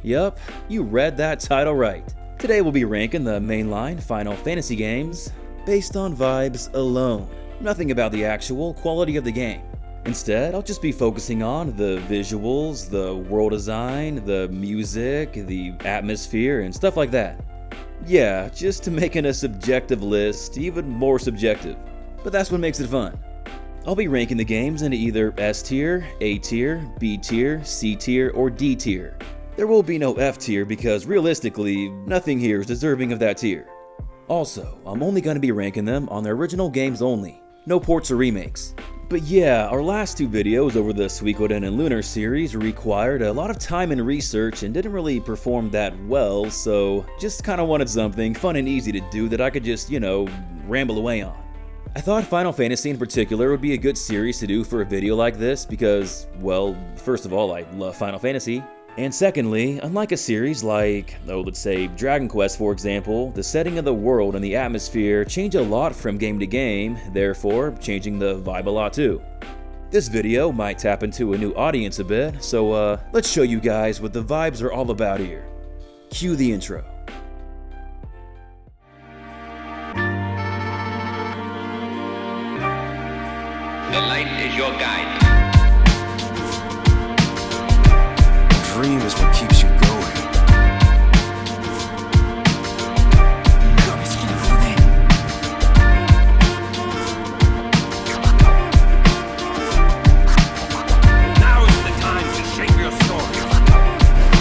Yup, you read that title right. Today we'll be ranking the mainline Final Fantasy games based on vibes alone. Nothing about the actual quality of the game. Instead, I'll just be focusing on the visuals, the world design, the music, the atmosphere, and stuff like that. Yeah, just to making a subjective list even more subjective. But that's what makes it fun. I'll be ranking the games into either S tier, A tier, B tier, C tier, or D tier. There will be no F tier because realistically, nothing here is deserving of that tier. Also, I'm only going to be ranking them on their original games only, no ports or remakes. But yeah, our last two videos over the Suikoden and Lunar series required a lot of time and research and didn't really perform that well, so just kinda wanted something fun and easy to do that I could just, ramble away on. I thought Final Fantasy in particular would be a good series to do for a video like this because, well, first of all, I love Final Fantasy. And secondly, unlike a series like, let's say Dragon Quest for example, the setting of the world and the atmosphere change a lot from game to game, therefore changing the vibe a lot too. This video might tap into a new audience a bit, so let's show you guys what the vibes are all about here. Cue the intro. The light is your guide. Dream is what keeps you going. Now is the time to shape your story.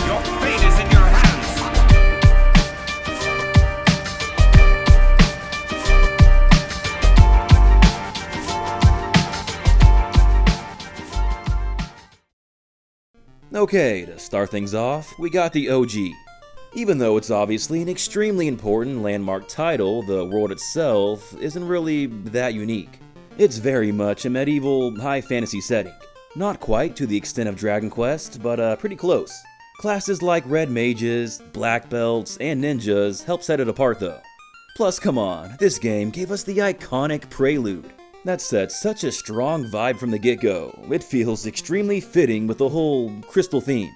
Your fate is in your hands. Okay, to start things off, we got the OG. Even though it's obviously an extremely important landmark title, the world itself isn't really that unique. It's very much a medieval, high fantasy setting. Not quite to the extent of Dragon Quest, but pretty close. Classes like red mages, black belts, and ninjas help set it apart though. Plus, come on, this game gave us the iconic Prelude. That sets such a strong vibe from the get-go. It feels extremely fitting with the whole crystal theme.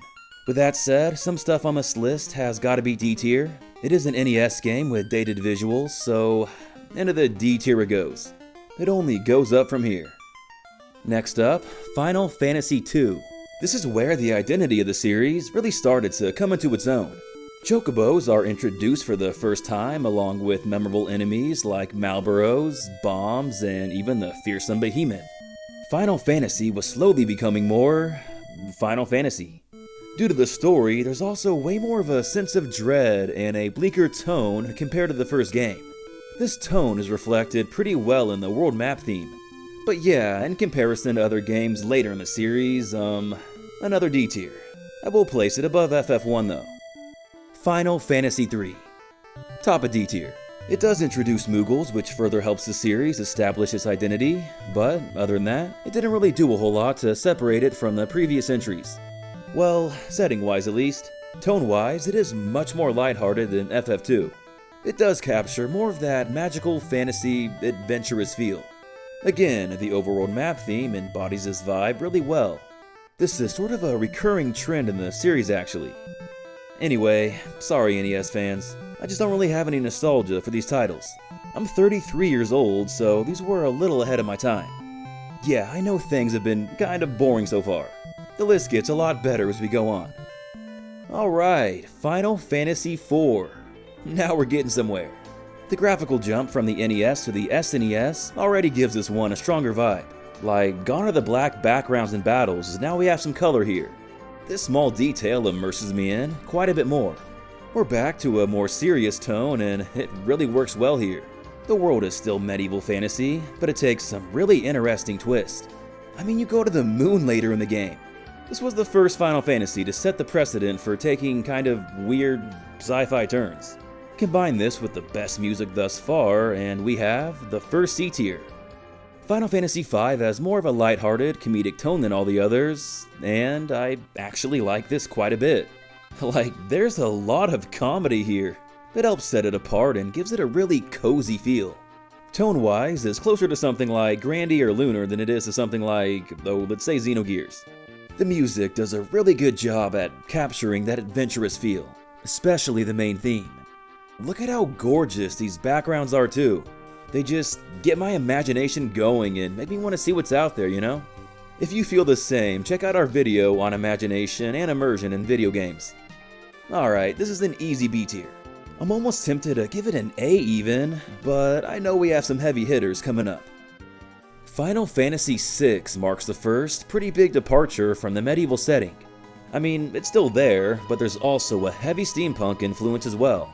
With that said, some stuff on this list has gotta be D tier. It is an NES game with dated visuals, so into the D tier it goes. It only goes up from here. Next up, Final Fantasy II. This is where the identity of the series really started to come into its own. Chocobos are introduced for the first time along with memorable enemies like Malboros, bombs, and even the fearsome behemoth. Final Fantasy was slowly becoming more Final Fantasy. Due to the story, there's also way more of a sense of dread and a bleaker tone compared to the first game. This tone is reflected pretty well in the world map theme. But yeah, in comparison to other games later in the series, another D tier. I will place it above FF1 though. Final Fantasy III. Top of D tier. It does introduce Moogles, which further helps the series establish its identity, but other than that, it didn't really do a whole lot to separate it from the previous entries. Well, setting-wise at least. Tone-wise, it is much more lighthearted than FF2. It does capture more of that magical fantasy, adventurous feel. Again, the overworld map theme embodies this vibe really well. This is sort of a recurring trend in the series actually. Anyway, sorry NES fans, I just don't really have any nostalgia for these titles. I'm 33 years old, so these were a little ahead of my time. Yeah, I know things have been kinda boring so far. The list gets a lot better as we go on. Alright, Final Fantasy IV. Now we're getting somewhere. The graphical jump from the NES to the SNES already gives this one a stronger vibe. Like, gone are the black backgrounds and battles, now we have some color here. This small detail immerses me in quite a bit more. We're back to a more serious tone and it really works well here. The world is still medieval fantasy, but it takes some really interesting twists. I mean, you go to the moon later in the game. This was the first Final Fantasy to set the precedent for taking kind of weird sci-fi turns. Combine this with the best music thus far and we have the first C tier. Final Fantasy V has more of a lighthearted, comedic tone than all the others, and I actually like this quite a bit. Like, there's a lot of comedy here that helps set it apart and gives it a really cozy feel. Tone-wise, it's closer to something like Grandy or Lunar than it is to something like, let's say Xenogears. The music does a really good job at capturing that adventurous feel, especially the main theme. Look at how gorgeous these backgrounds are too. They just get my imagination going and make me want to see what's out there, you know? If you feel the same, check out our video on imagination and immersion in video games. Alright, this is an easy B tier. I'm almost tempted to give it an A even, but I know we have some heavy hitters coming up. Final Fantasy VI marks the first pretty big departure from the medieval setting. I mean, it's still there, but there's also a heavy steampunk influence as well.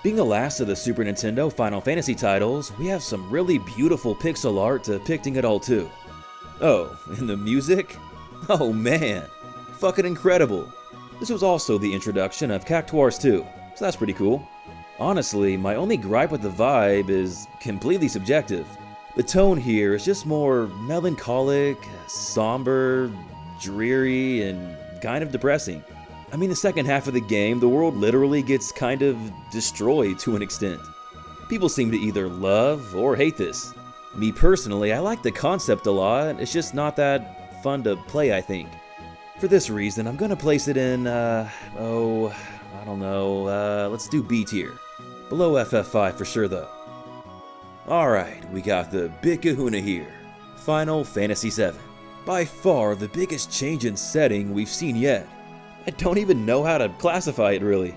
Being the last of the Super Nintendo Final Fantasy titles, we have some really beautiful pixel art depicting it all too. Oh, and the music? Oh man, fucking incredible. This was also the introduction of Cactuars 2, so that's pretty cool. Honestly, my only gripe with the vibe is completely subjective. The tone here is just more melancholic, somber, dreary, and kind of depressing. I mean, the second half of the game, the world literally gets kind of destroyed to an extent. People seem to either love or hate this. Me personally, I like the concept a lot, it's just not that fun to play, I think. For this reason, I'm gonna place it in, let's do B tier. Below FF5 for sure though. Alright, we got the big kahuna here. Final Fantasy VII. By far the biggest change in setting we've seen yet. I don't even know how to classify it really.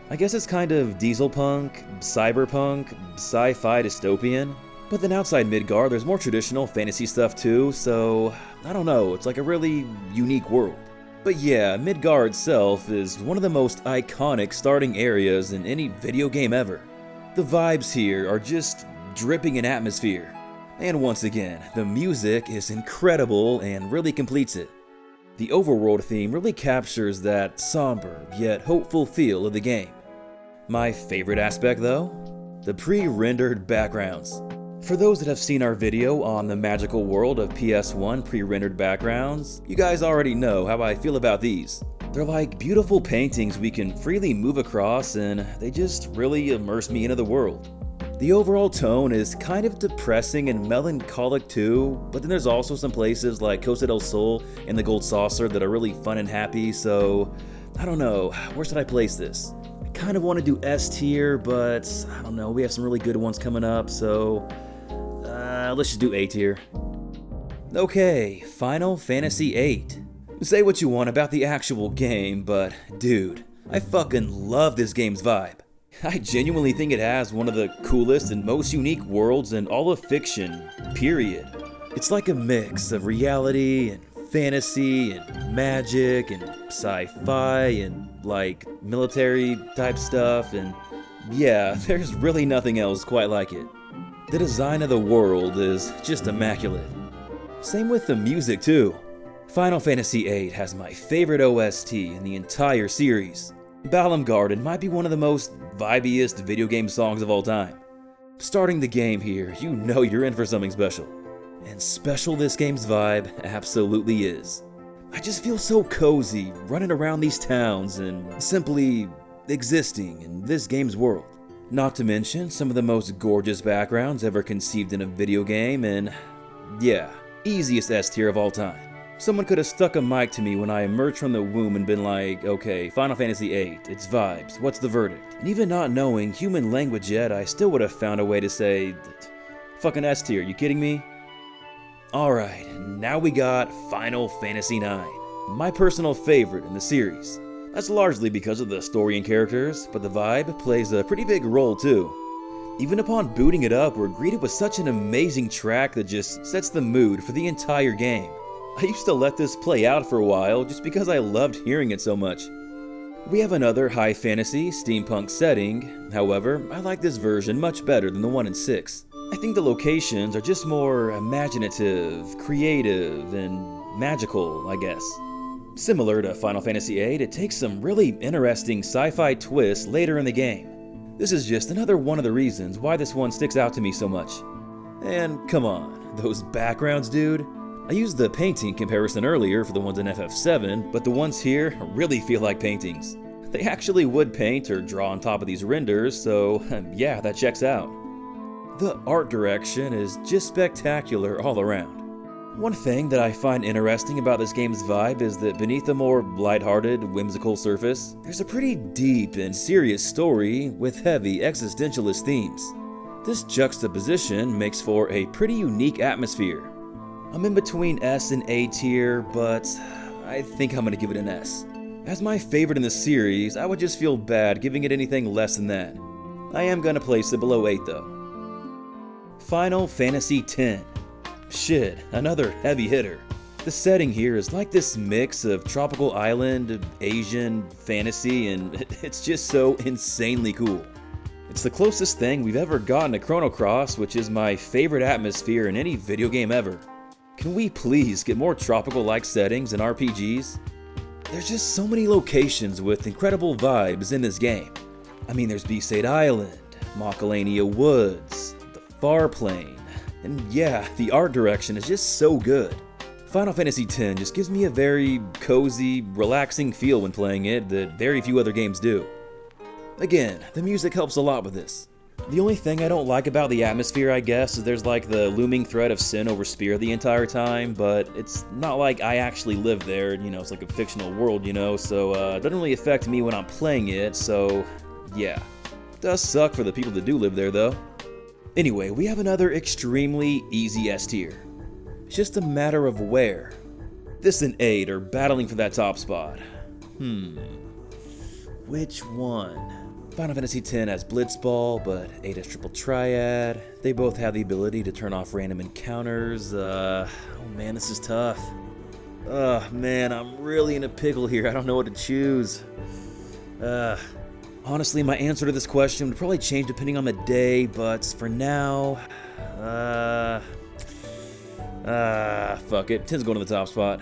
I guess it's kind of diesel punk, cyberpunk, sci-fi dystopian. But then outside Midgard there's more traditional fantasy stuff too, so I don't know, it's like a really unique world. But yeah, Midgard itself is one of the most iconic starting areas in any video game ever. The vibes here are just dripping in atmosphere. And once again, the music is incredible and really completes it. The overworld theme really captures that somber yet hopeful feel of the game. My favorite aspect though? The pre-rendered backgrounds. For those that have seen our video on the magical world of PS1 pre-rendered backgrounds, you guys already know how I feel about these. They're like beautiful paintings we can freely move across and they just really immerse me into the world. The overall tone is kind of depressing and melancholic too, but then there's also some places like Costa del Sol and the Gold Saucer that are really fun and happy, so I don't know, where should I place this? I kind of want to do S tier, but I don't know, we have some really good ones coming up, so let's just do A tier. Okay, Final Fantasy VIII. Say what you want about the actual game, but dude, I fucking love this game's vibe. I genuinely think it has one of the coolest and most unique worlds in all of fiction, period. It's like a mix of reality and fantasy and magic and sci-fi and like military type stuff, and yeah, there's really nothing else quite like it. The design of the world is just immaculate. Same with the music too. Final Fantasy VIII has my favorite OST in the entire series. Balam Garden might be one of the most vibiest video game songs of all time. Starting the game here, you know you're in for something special. And special this game's vibe absolutely is. I just feel so cozy running around these towns and simply existing in this game's world. Not to mention some of the most gorgeous backgrounds ever conceived in a video game, and yeah, easiest S tier of all time. Someone could have stuck a mic to me when I emerged from the womb and been like, okay, Final Fantasy VIII, it's vibes, what's the verdict? And even not knowing human language yet, I still would have found a way to say, fucking S tier, you kidding me? Alright, now we got Final Fantasy IX, my personal favorite in the series. That's largely because of the story and characters, but the vibe plays a pretty big role too. Even upon booting it up, we're greeted with such an amazing track that just sets the mood for the entire game. I used to let this play out for a while just because I loved hearing it so much. We have another high fantasy, steampunk setting, however, I like this version much better than the one in 6. I think the locations are just more imaginative, creative, and magical, I guess. Similar to Final Fantasy VIII, it takes some really interesting sci-fi twists later in the game. This is just another one of the reasons why this one sticks out to me so much. And come on, those backgrounds, dude. I used the painting comparison earlier for the ones in FF7, but the ones here really feel like paintings. They actually would paint or draw on top of these renders, so yeah, that checks out. The art direction is just spectacular all around. One thing that I find interesting about this game's vibe is that beneath a more lighthearted, whimsical surface, there's a pretty deep and serious story with heavy existentialist themes. This juxtaposition makes for a pretty unique atmosphere. I'm in between S and A tier, but I think I'm gonna give it an S. As my favorite in the series, I would just feel bad giving it anything less than that. I am gonna place it below 8 though. Final Fantasy X. Shit, another heavy hitter. The setting here is like this mix of tropical island, Asian, fantasy, and it's just so insanely cool. It's the closest thing we've ever gotten to Chrono Cross, which is my favorite atmosphere in any video game ever. Can we please get more tropical-like settings in RPGs? There's just so many locations with incredible vibes in this game. I mean, there's Besaid Island, Macalania Woods, the Far Plain, and yeah, the art direction is just so good. Final Fantasy X just gives me a very cozy, relaxing feel when playing it that very few other games do. Again, the music helps a lot with this. The only thing I don't like about the atmosphere, I guess, is there's like the looming threat of sin over Spear the entire time, but it's not like I actually live there, it's like a fictional world, so it doesn't really affect me when I'm playing it, so yeah. It does suck for the people that do live there though. Anyway, we have another extremely easy S tier. It's just a matter of where. This and 8 are battling for that top spot. Which one? Final Fantasy X has Blitzball, but 8 has Triple Triad. They both have the ability to turn off random encounters. Oh man, this is tough. Man, I'm really in a pickle here. I don't know what to choose. Honestly, my answer to this question would probably change depending on the day, but for now, fuck it. 10's going to the top spot.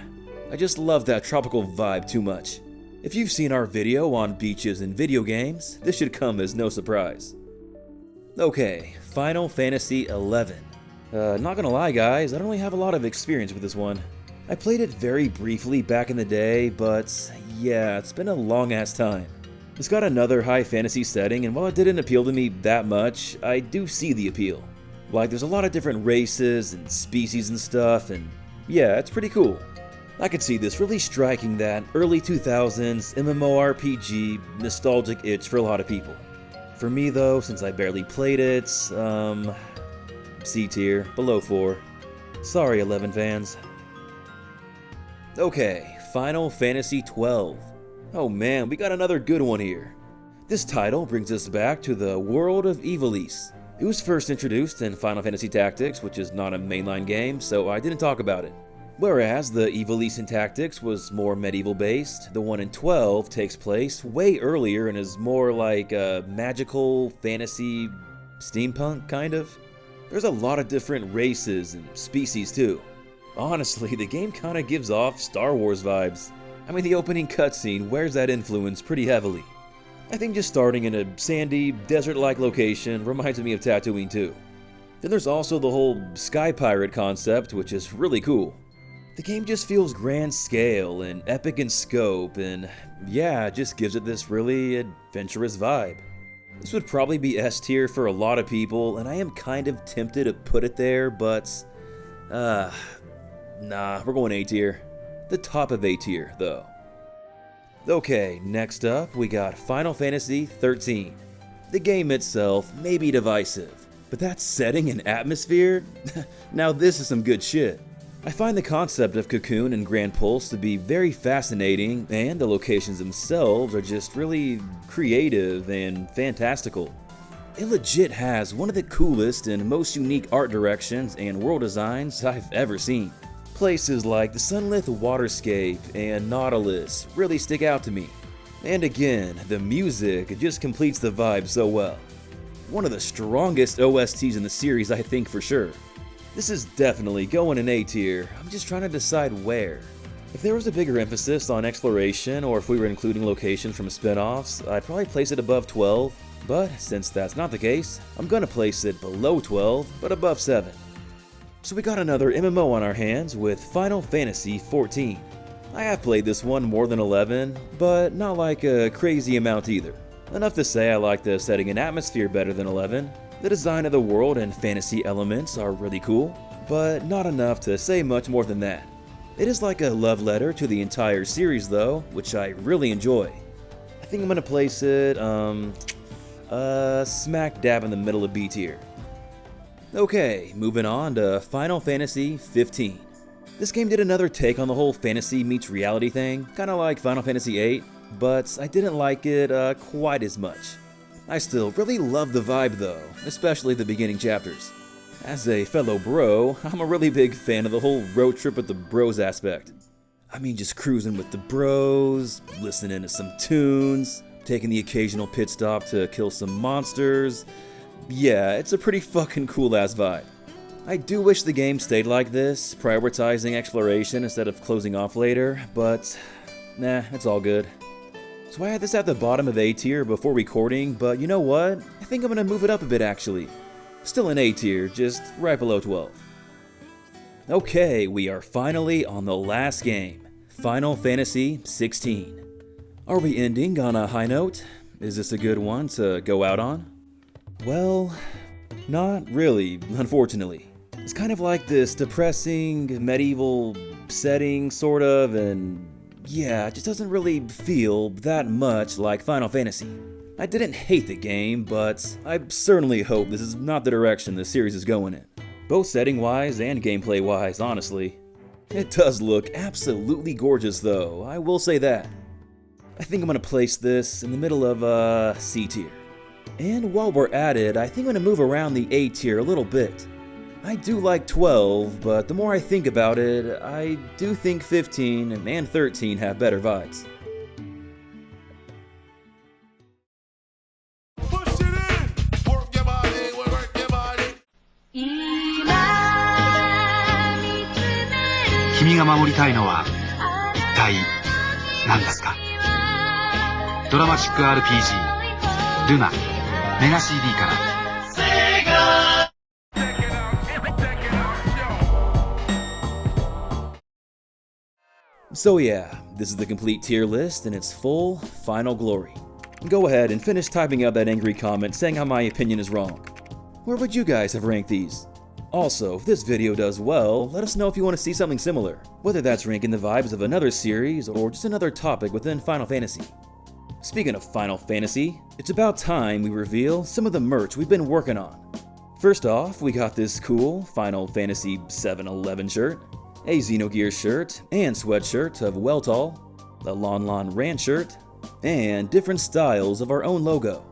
I just love that tropical vibe too much. If you've seen our video on beaches and video games, this should come as no surprise. Okay, Final Fantasy XI. Not gonna lie guys, I don't really have a lot of experience with this one. I played it very briefly back in the day, but yeah, it's been a long ass time. It's got another high fantasy setting, and while it didn't appeal to me that much, I do see the appeal. Like, there's a lot of different races and species and stuff, and yeah, it's pretty cool. I could see this really striking that early 2000s MMORPG nostalgic itch for a lot of people. For me though, since I barely played it, C tier, below 4. Sorry 11 fans. Okay, Final Fantasy XII. Oh man, we got another good one here. This title brings us back to the world of Ivalice. It was first introduced in Final Fantasy Tactics, which is not a mainline game, so I didn't talk about it. Whereas the Ivalice in Tactics was more medieval based, the one in 12 takes place way earlier and is more like a magical, fantasy, steampunk kind of. There's a lot of different races and species too. Honestly, the game kinda gives off Star Wars vibes. I mean, the opening cutscene wears that influence pretty heavily. I think just starting in a sandy, desert-like location reminds me of Tatooine too. Then there's also the whole Sky Pirate concept, which is really cool. The game just feels grand scale and epic in scope, and yeah, it just gives it this really adventurous vibe. This would probably be S tier for a lot of people, and I am kind of tempted to put it there, but nah, we're going A tier. The top of A tier, though. Okay, next up, we got Final Fantasy XIII. The game itself may be divisive, but that setting and atmosphere? Now this is some good shit. I find the concept of Cocoon and Grand Pulse to be very fascinating, and the locations themselves are just really creative and fantastical. It legit has one of the coolest and most unique art directions and world designs I've ever seen. Places like the sunlit waterscape and Nautilus really stick out to me. And again, the music just completes the vibe so well. One of the strongest OSTs in the series, I think for sure. This is definitely going in A tier. I'm just trying to decide where. If there was a bigger emphasis on exploration, or if we were including locations from spin-offs, I'd probably place it above 12, but since that's not the case, I'm gonna place it below 12, but above 7. So we got another MMO on our hands with Final Fantasy XIV. I have played this one more than 11, but not like a crazy amount either. Enough to say I like the setting and atmosphere better than 11. The design of the world and fantasy elements are really cool. but not enough to say much more than that. It is like a love letter to the entire series though, which I really enjoy. I think I'm gonna place it, smack dab in the middle of B tier. Okay, moving on to Final Fantasy 15. This game did another take on the whole fantasy meets reality thing, kinda like Final Fantasy 8, but I didn't like it quite as much. I still really love the vibe though, especially the beginning chapters. As a fellow bro, I'm a really big fan of the whole road trip with the bros aspect. I mean, just cruising with the bros, listening to some tunes, taking the occasional pit stop to kill some monsters. Yeah, it's a pretty fucking cool ass vibe. I do wish the game stayed like this, prioritizing exploration instead of closing off later, but nah, it's all good. So I had this at the bottom of A tier before recording, but you know what? I think I'm gonna move it up a bit actually. Still in A tier, just right below 12. Okay, we are finally on the last game, Final Fantasy 16. Are we ending on a high note? Is this a good one to go out on? Well, not really, unfortunately. It's kind of like this depressing medieval setting, sort of, and yeah, it just doesn't really feel that much like Final Fantasy. I didn't hate the game, but I certainly hope this is not the direction the series is going in. Both setting-wise and gameplay-wise, honestly. It does look absolutely gorgeous though, I will say that. I think I'm gonna place this in the middle of C tier. And while we're at it, I think I'm gonna move around the A tier a little bit. I do like 12, but the more I think about it, I do think 15 and 13 have better vibes. Push it in! Work your body, work your body. 君が守りたいのは一体何ですか？ドラマチック RPG ルナメガ CD から。So yeah, this is the complete tier list in its full, final glory. Go ahead and finish typing out that angry comment saying how my opinion is wrong. Where would you guys have ranked these? Also, if this video does well, let us know if you want to see something similar, whether that's ranking the vibes of another series or just another topic within Final Fantasy. Speaking of Final Fantasy, it's about time we reveal some of the merch we've been working on. First off, we got this cool Final Fantasy 7-11 shirt, a Xenogears shirt and sweatshirt of Weltall, a Lon Lon Ranch shirt, and different styles of our own logo.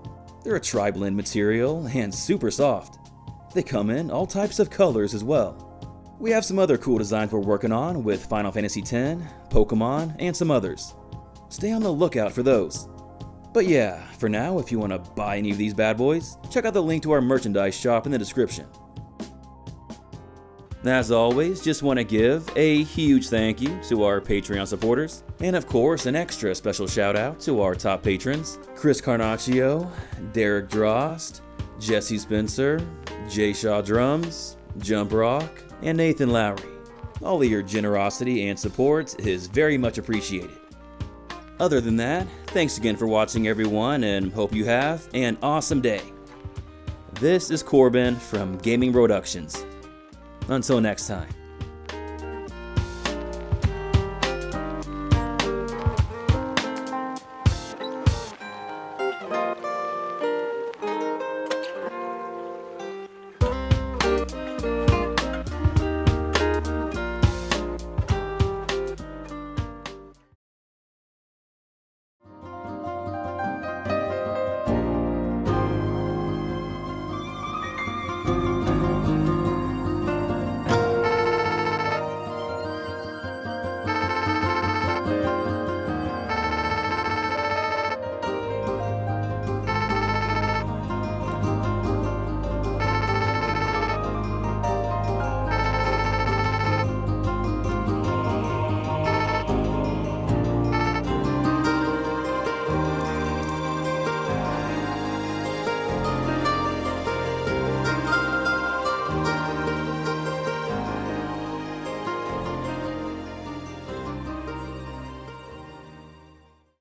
They're a tri-blend material and super soft. They come in all types of colors as well. We have some other cool designs we're working on with Final Fantasy X, Pokemon, and some others. Stay on the lookout for those. But yeah, for now, if you want to buy any of these bad boys, check out the link to our merchandise shop in the description. As always, just want to give a huge thank you to our Patreon supporters, and of course an extra special shout out to our top patrons, Chris Carnaccio, Derek Drost, Jesse Spencer, Jay Shaw Drums, Jump Rock, and Nathan Lowry. All of your generosity and support is very much appreciated. Other than that, thanks again for watching everyone, and hope you have an awesome day. This is Corbin from Gaming Productions. Until next time.